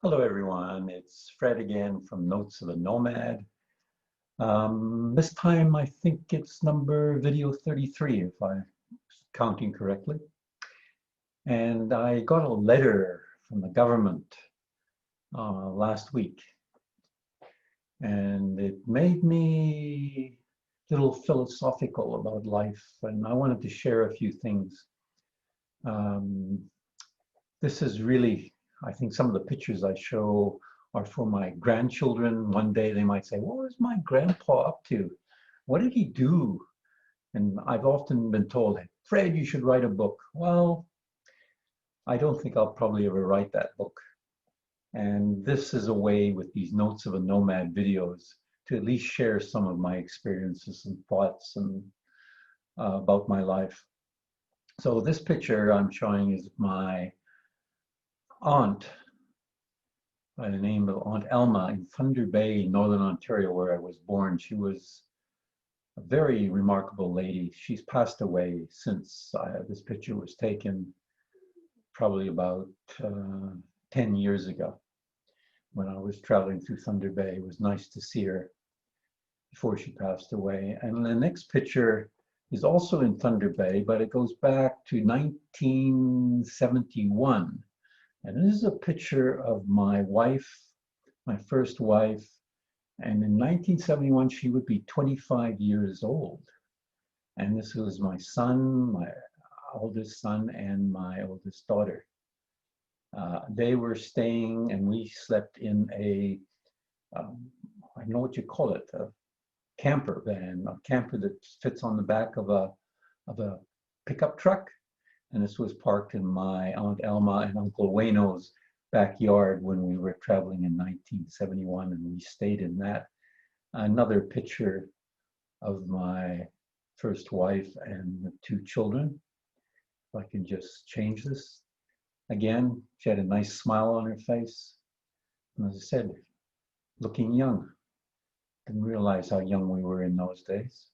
Hello everyone, it's Fred again from Notes of a Nomad. This time I think it's video 33 if I'm counting correctly. And I got a letter from the government last week, and it made me a little philosophical about life, and I wanted to share a few things. This is really, I think some of the pictures I show are for my grandchildren. One day they might say, what was my grandpa up to? What did he do? And I've often been told, Fred, you should write a book. Well, I don't think I'll probably ever write that book. And this is a way with these Notes of a Nomad videos to at least share some of my experiences and thoughts and about my life. So this picture I'm showing is my aunt by the name of Aunt Elma in Thunder Bay, Northern Ontario, where I was born. She was a very remarkable lady. She's passed away since this picture was taken, probably about 10 years ago when I was traveling through Thunder Bay. It was nice to see her before she passed away. And the next picture is also in Thunder Bay, but it goes back to 1971. And this is a picture of my wife, my first wife. And in 1971, she would be 25 years old. And this was my son, my oldest son, and my oldest daughter. They were staying, and we slept in a, I know what you call it, a camper van, a camper that fits on the back of a pickup truck. And this was parked in my Aunt Elma and Uncle Wayno's backyard when we were traveling in 1971, and we stayed in that. Another picture of my first wife and the two children. If I can just change this. Again, she had a nice smile on her face. And as I said, looking young. Didn't realize how young we were in those days.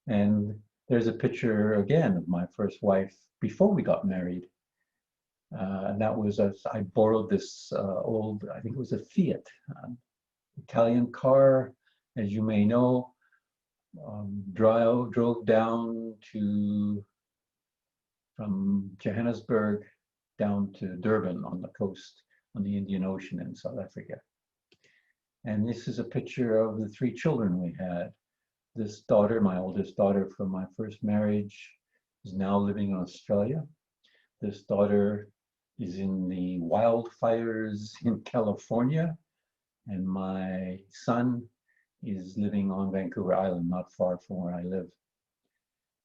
And there's a picture again of my first wife before we got married. And that was as I borrowed this old, I think it was a Fiat, Italian car, as you may know. Drove down from Johannesburg down to Durban on the coast, on the Indian Ocean in South Africa. And this is a picture of the three children we had. This daughter, my oldest daughter from my first marriage, is now living in Australia. This daughter is in the wildfires in California, and my son is living on Vancouver Island, not far from where I live.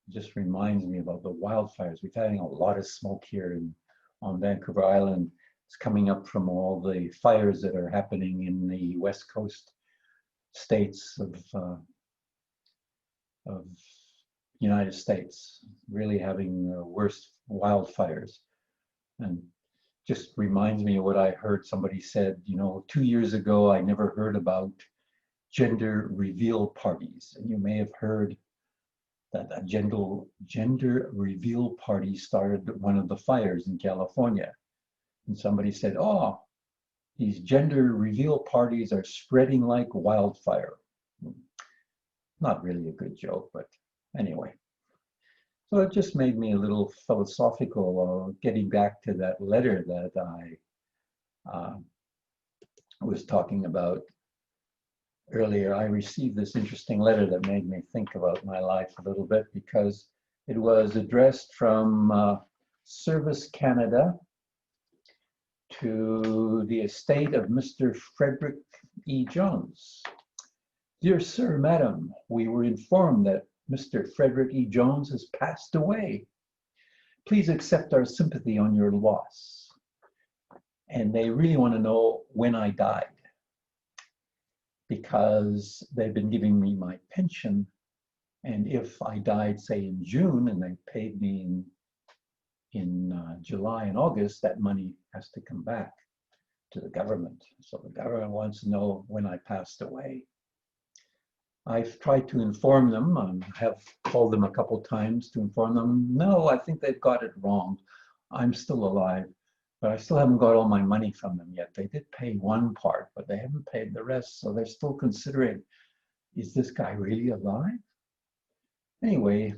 It just reminds me about the wildfires. We're having a lot of smoke here on Vancouver Island. It's coming up from all the fires that are happening in the West Coast states of United States, really having the worst wildfires. And just reminds me of what I heard somebody said, 2 years ago, I never heard about gender reveal parties. And you may have heard that a gender reveal party started one of the fires in California. And somebody said, oh, these gender reveal parties are spreading like wildfire. Not really a good joke, but anyway. So it just made me a little philosophical, getting back to that letter that I was talking about earlier. I received this interesting letter that made me think about my life a little bit, because it was addressed from Service Canada to the estate of Mr. Frederick E. Jones. Dear Sir, Madam, we were informed that Mr. Frederick E. Jones has passed away. Please accept our sympathy on your loss. And they really want to know when I died, because they've been giving me my pension. And if I died, say, in June, and they paid me in July and August, that money has to come back to the government. So the government wants to know when I passed away. I've tried to inform them, have called them a couple times to inform them. No, I think they've got it wrong. I'm still alive. but I still haven't got all my money from them yet. They did pay one part, but they haven't paid the rest. So they're still considering, is this guy really alive? Anyway,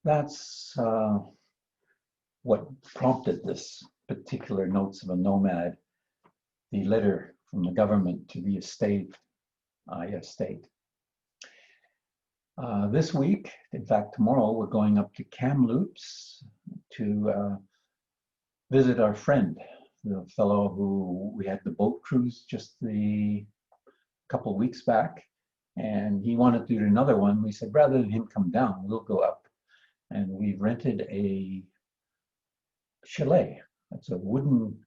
that's what prompted this particular Notes of a Nomad, the letter from the government to the estate. This week, in fact, tomorrow, we're going up to Kamloops to visit our friend, the fellow who we had the boat cruise just a couple of weeks back, and he wanted to do another one. We said, rather than him come down, we'll go up. And we rented a chalet. It's a wooden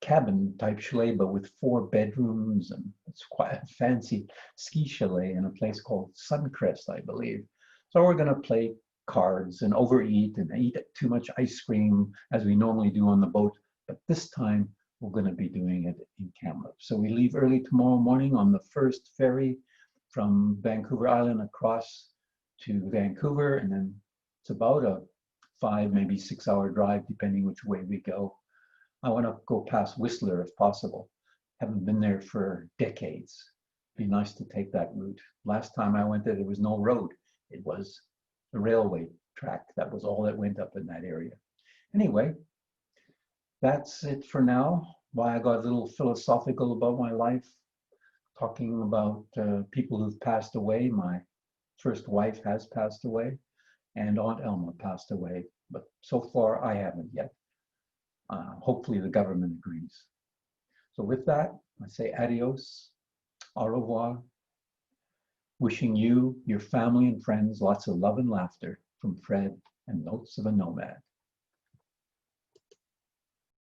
cabin type chalet, but with 4 bedrooms, and it's quite a fancy ski chalet in a place called Suncrest, I believe. So we're going to play cards and overeat and eat too much ice cream as we normally do on the boat, but this time we're going to be doing it in Kamloops. So we leave early tomorrow morning on the first ferry from Vancouver Island across to Vancouver, and then it's about a 5, maybe 6-hour drive, depending which way we go. I want to go past Whistler if possible. Haven't been there for decades. Be nice to take that route. Last time I went there was no road. It was the railway track. That was all that went up in that area. Anyway, that's it for now. Why I got a little philosophical about my life, talking about people who've passed away. My first wife has passed away, and Aunt Elma passed away, but so far I haven't yet. Hopefully the government agrees. So with that, I say adios, au revoir, wishing you, your family and friends lots of love and laughter from Fred and Notes of a Nomad.